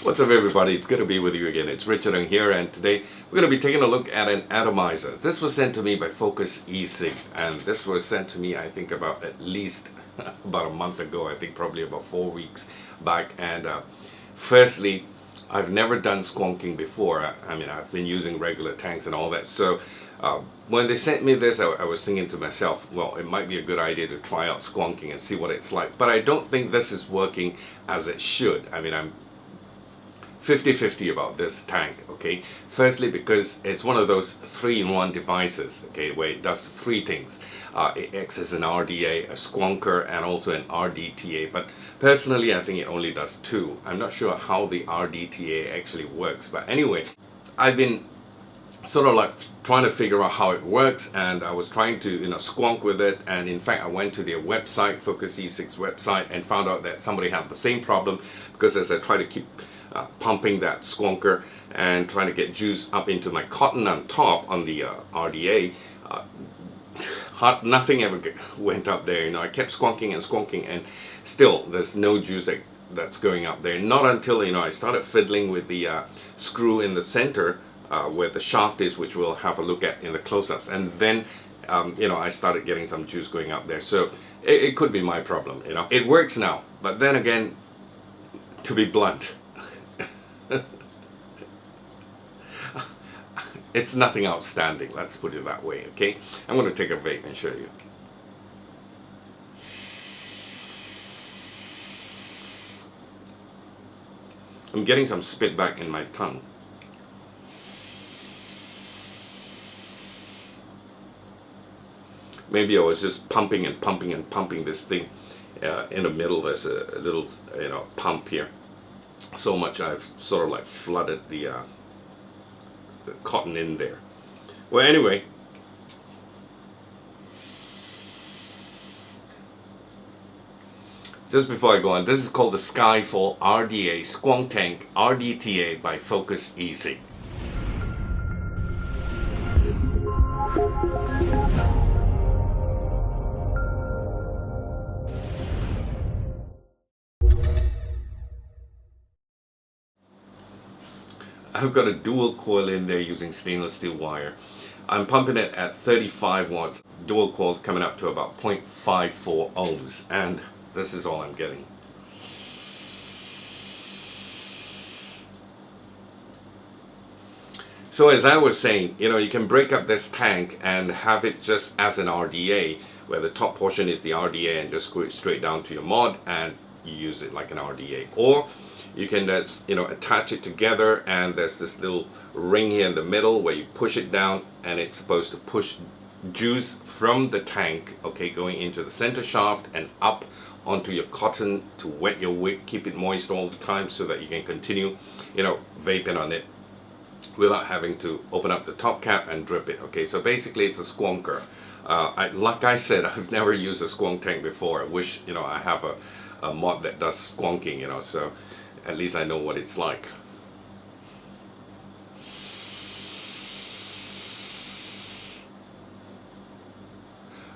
What's up everybody, it's good to be with you again. It's Richard here, and today we're going to be taking a look at an atomizer. This was sent to me by Focusecig, and this was sent to me I think about at least about a month ago. I think probably about 4 weeks back. And firstly, I've never done squonking before. I mean, I've been using regular tanks and all that. So when they sent me this, I was thinking to myself, well, it might be a good idea to try out squonking and see what it's like. But I don't think this is working as it should. I mean, I'm 50-50 about this tank, okay? Firstly, because it's one of those 3-in-1 devices, okay, where it does 3 things. It acts as an RDA, a squonker, and also an RDTA. But personally, I think it only does 2. I'm not sure how the RDTA actually works. But anyway, I've been sort of like trying to figure out how it works, and I was trying to, squonk with it. And in fact, I went to their website, Focusecig's website, and found out that somebody had the same problem, because as I try to keep pumping that squonker and trying to get juice up into my cotton on top on the RDA, nothing ever went up there. I kept squonking and still there's no juice that's going up there. Not until I started fiddling with the screw in the center where the shaft is, which we'll have a look at in the close-ups, and then I started getting some juice going up there. So it could be my problem. It works now, but then again, to be blunt, it's nothing outstanding, let's put it that way, okay? I'm going to take a vape and show you. I'm getting some spit back in my tongue. Maybe I was just pumping and pumping and pumping this thing. In the middle there's a little pump here. So much I've sort of like flooded the cotton in there. Well, anyway, just before I go on, this is called the Skyfall RDA Squonk Tank RDTA by Focusecig. I've got a dual coil in there using stainless steel wire. I'm pumping it at 35 watts. Dual coils coming up to about 0.54 ohms, and this is all I'm getting. So as I was saying, you can break up this tank and have it just as an RDA, where the top portion is the RDA and just screw it straight down to your mod and you use it like an RDA. Or you can just attach it together, and there's this little ring here in the middle where you push it down, and it's supposed to push juice from the tank, okay, going into the center shaft and up onto your cotton to wet your wick, keep it moist all the time so that you can continue vaping on it without having to open up the top cap and drip it. Okay, so basically it's a squonker. Like I said, I've never used a squonk tank before. I wish I have a mod that does squonking, so at least I know what it's like.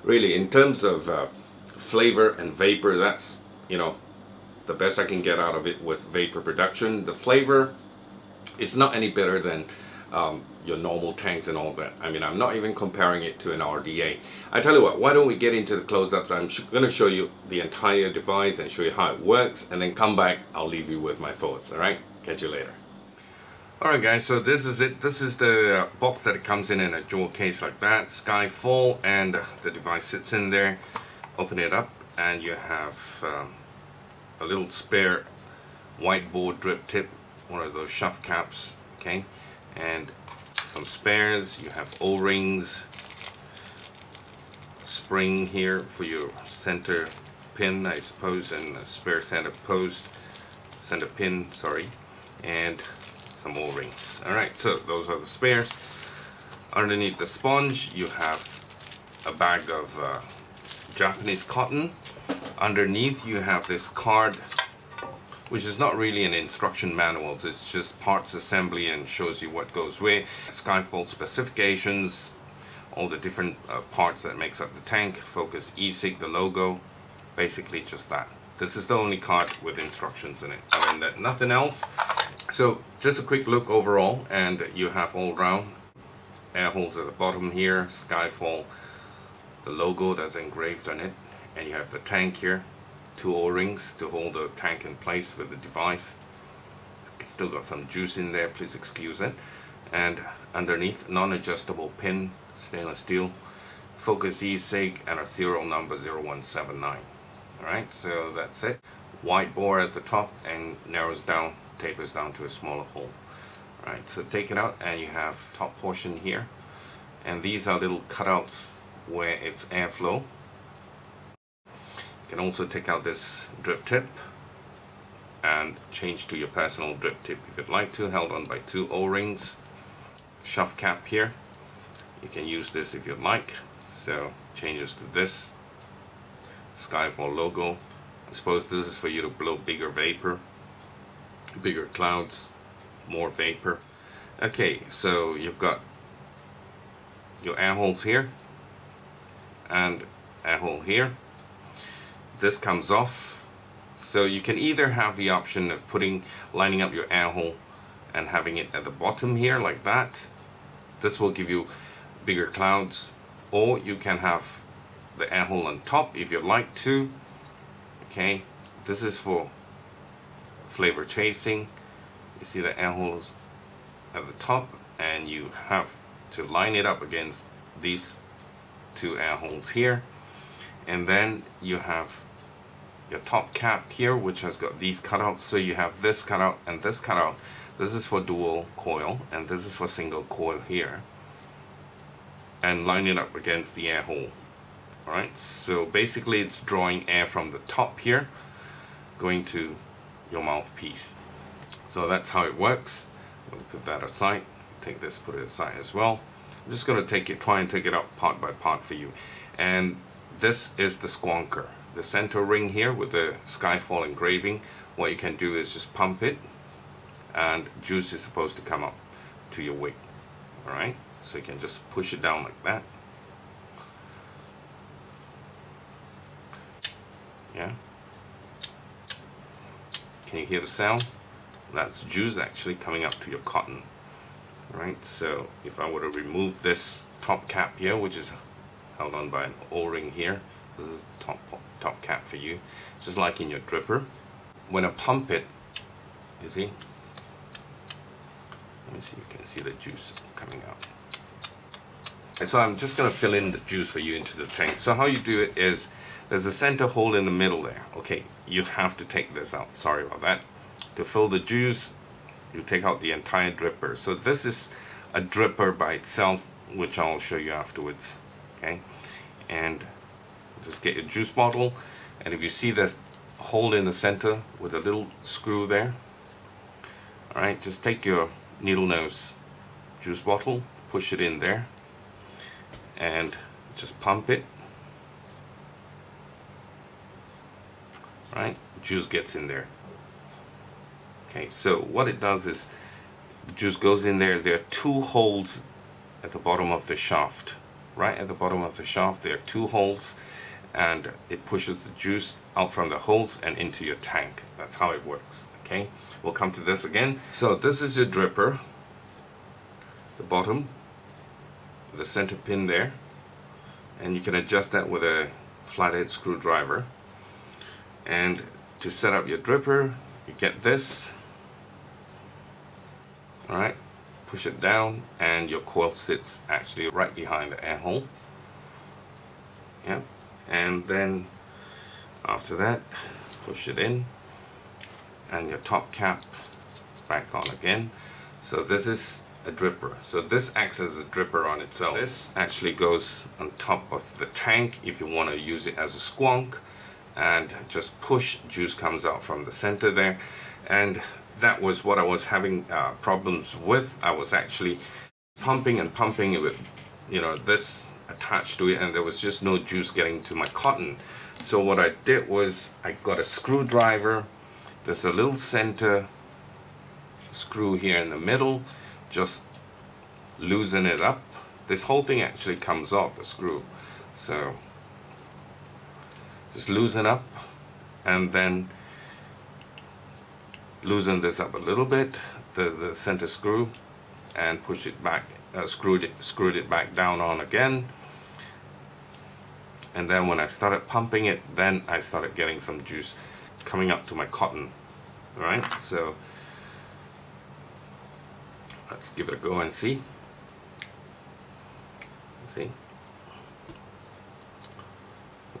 Really, in terms of flavor and vapor, that's the best I can get out of it with vapor production. The flavor, it's not any better than your normal tanks and all that. I mean, I'm not even comparing it to an RDA. I tell you what, why don't we get into the close-ups? I'm going to show you the entire device and show you how it works, and then come back, I'll leave you with my thoughts. All right, catch you later. Alright guys, so this is it. This is the box that it comes in a jewel case like that, Skyfall, and the device sits in there. Open it up and you have a little spare Widebore drip tip, one of those shaft caps, okay, and some spares. You have O-rings, spring here for your center pin, I suppose, and a spare center pin, sorry, and some O-rings. Alright, so those are the spares. Underneath the sponge you have a bag of Japanese cotton. Underneath you have this card, which is not really an instruction manual, it's just parts assembly and shows you what goes where. Skyfall specifications, all the different parts that makes up the tank, Focusecig, the logo, basically just that. This is the only card with instructions in it. Other than that, nothing else. So just a quick look overall, and you have all round air holes at the bottom here, Skyfall, the logo that's engraved on it, and you have the tank here, 2 O-rings to hold the tank in place with the device. Still got some juice in there, please excuse it. And underneath, non-adjustable pin, stainless steel, Focusecig, and a serial number 0179. Alright, so that's it. Widebore at the top and narrows down, tapers down to a smaller hole. Alright, so take it out and you have top portion here. And these are little cutouts where it's airflow. You can also take out this drip tip and change to your personal drip tip if you'd like to, held on by 2 O-rings. Shaft cap here, you can use this if you'd like, so changes to this Skyfall logo. I suppose this is for you to blow bigger vapor, bigger clouds, more vapor. Okay, so you've got your air holes here and air hole here. This comes off, so you can either have the option of lining up your air hole and having it at the bottom here like that. This will give you bigger clouds, or you can have the air hole on top if you'd like to. Okay, this is for flavor chasing. You see the air holes at the top, and you have to line it up against these 2 air holes here. And then you have your top cap here, which has got these cutouts. So you have this cutout and this cutout. This is for dual coil, and this is for single coil here. And line it up against the air hole. Alright, so basically it's drawing air from the top here, going to your mouthpiece. So that's how it works. We'll put that aside. Take this, put it aside as well. I'm just going to try and take it up part by part for you. And this is the squonker. The center ring here with the Skyfall engraving. What you can do is just pump it, and juice is supposed to come up to your wick. Alright, so you can just push it down like that. Yeah. Can you hear the sound? That's juice actually coming up to your cotton. Alright, so if I were to remove this top cap here, which is held on by an O-ring here, this is the top cap for you, just like in your dripper. When I pump it, you see, let me see if you can see the juice coming out. And so I'm just going to fill in the juice for you into the tank. So how you do it is, there's a center hole in the middle there. Okay, you have to take this out, sorry about that. To fill the juice, you take out the entire dripper. So this is a dripper by itself, which I'll show you afterwards. Okay, and just get your juice bottle, and if you see this hole in the center with a little screw there, all right, just take your needle nose juice bottle, push it in there, and just pump it. Right, juice gets in there. Okay, so what it does is the juice goes in there. There are 2 holes at the bottom of the shaft. Right at the bottom of the shaft, there are 2 holes, and it pushes the juice out from the holes and into your tank. That's how it works. Okay, we'll come to this again. So this is your dripper, the bottom, the center pin there, and you can adjust that with a flathead screwdriver. And to set up your dripper, you get this. Alright, push it down, and your coil sits actually right behind the air hole. Yeah, and then after that, push it in, and your top cap back on again. So this is a dripper. So this acts as a dripper on its own. This actually goes on top of the tank if you want to use it as a squonk, and just push, juice comes out from the center there. And that was what I was having problems with. I was actually pumping and pumping it with, you know, this attached to it, and there was just no juice getting to my cotton. So what I did was I got a screwdriver. There's a little center screw here in the middle. Just loosen it up. This whole thing actually comes off the screw. So just loosen up, and then loosen this up a little bit, the center screw, and push it back, screwed it back down on again. And then when I started pumping it, then I started getting some juice coming up to my cotton. All right, so let's give it a go and see. See?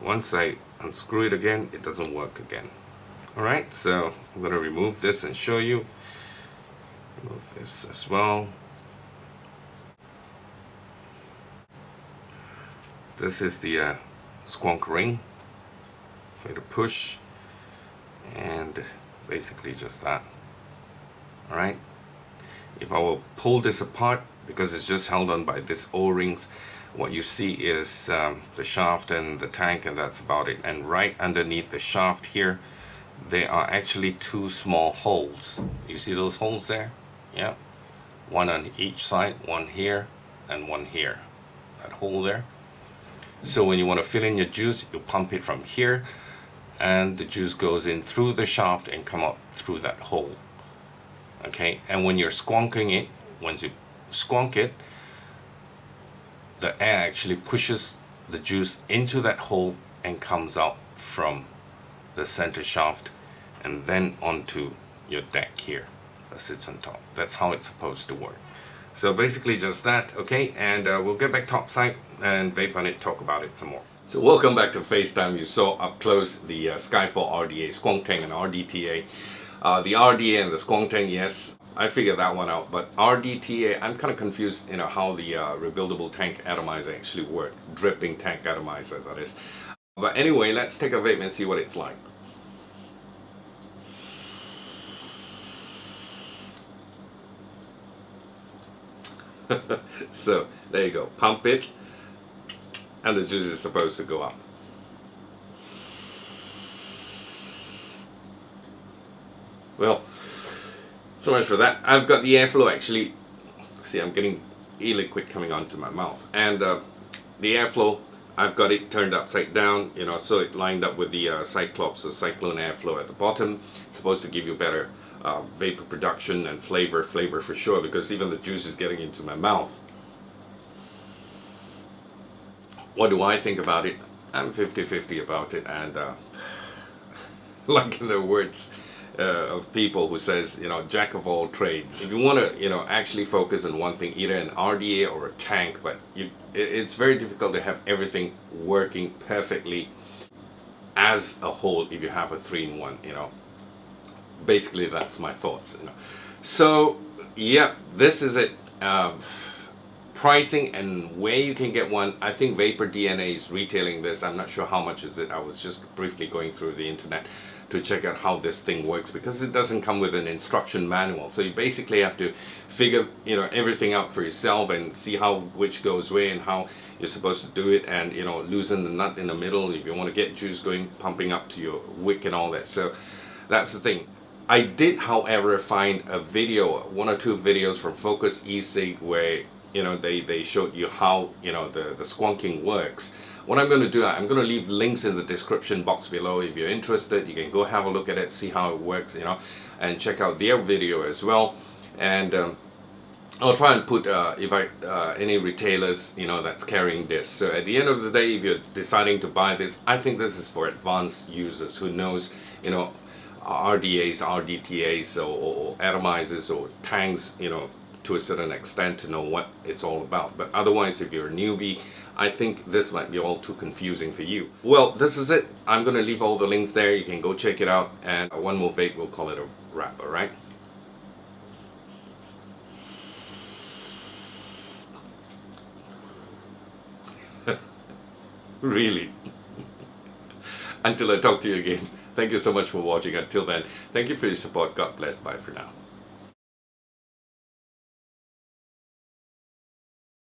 Once I unscrew it again, it doesn't work again. Alright, so I'm going to remove this and show you. Remove this as well. This is the Squonk Ring. For you to push, and basically just that. Alright, if I will pull this apart, because it's just held on by these O-rings, what you see is the shaft and the tank, and that's about it. And right underneath the shaft here, there are actually two small holes. You see those holes there? Yeah, one on each side, one here and one here, that hole there. So when you want to fill in your juice, you pump it from here, and the juice goes in through the shaft and come out through that hole. Okay, and when you're squonking it, once you squonk it, the air actually pushes the juice into that hole and comes out from the center shaft and then onto your deck here that sits on top. That's how it's supposed to work. So basically just that, okay, and we'll get back topside and vape on it, talk about it some more. So welcome back to FaceTime. You saw up close the Skyfall RDA, Squonk Tank and RDTA. The RDA and the Squonk Tank, yes, I figured that one out, but RDTA, I'm kind of confused, you know, how the rebuildable tank atomizer actually work, dripping tank atomizer, that is. But anyway, let's take a vape and see what it's like. So there you go, pump it, and the juice is supposed to go up. Well, so much for that. I've got the airflow actually. See, I'm getting e-liquid coming onto my mouth, and the airflow, I've got it turned upside down, you know, so it lined up with the Cyclops or Cyclone airflow at the bottom. It's supposed to give you better vapor production and flavor for sure, because even the juice is getting into my mouth. What do I think about it? I'm 50-50 about it, and like in the words of people who says, you know, jack of all trades. If you want to, you know, actually focus on one thing, either an RDA or a tank, but it's very difficult to have everything working perfectly as a whole if you have a 3-in-1, you know. Basically, that's my thoughts, you know. So, yeah, this is it. Pricing and where you can get one. I think VaporDNA is retailing this. I'm not sure how much is it. I was just briefly going through the internet to check out how this thing works, because it doesn't come with an instruction manual. So you basically have to figure, you know, everything out for yourself and see how which goes where and how you're supposed to do it, and, you know, loosen the nut in the middle if you want to get juice going, pumping up to your wick and all that. So that's the thing. I did, however, find a video, 1 or 2 videos from Focusecig where, you know, they showed you how, you know, the squonking works. What I'm going to do, I'm going to leave links in the description box below. If you're interested, you can go have a look at it, see how it works, you know, and check out their video as well. And I'll try and put any retailers, you know, that's carrying this. So at the end of the day, if you're deciding to buy this, I think this is for advanced users who knows, you know, RDAs, RDTAs, or atomizers or tanks, you know, to a certain extent, to know what it's all about. But otherwise, if you're a newbie, I think this might be all too confusing for you. Well, this is it. I'm going to leave all the links there. You can go check it out. And one more vape, we'll call it a wrap, all right? Really? Until I talk to you again. Thank you so much for watching. Until then, thank you for your support. God bless. Bye for now.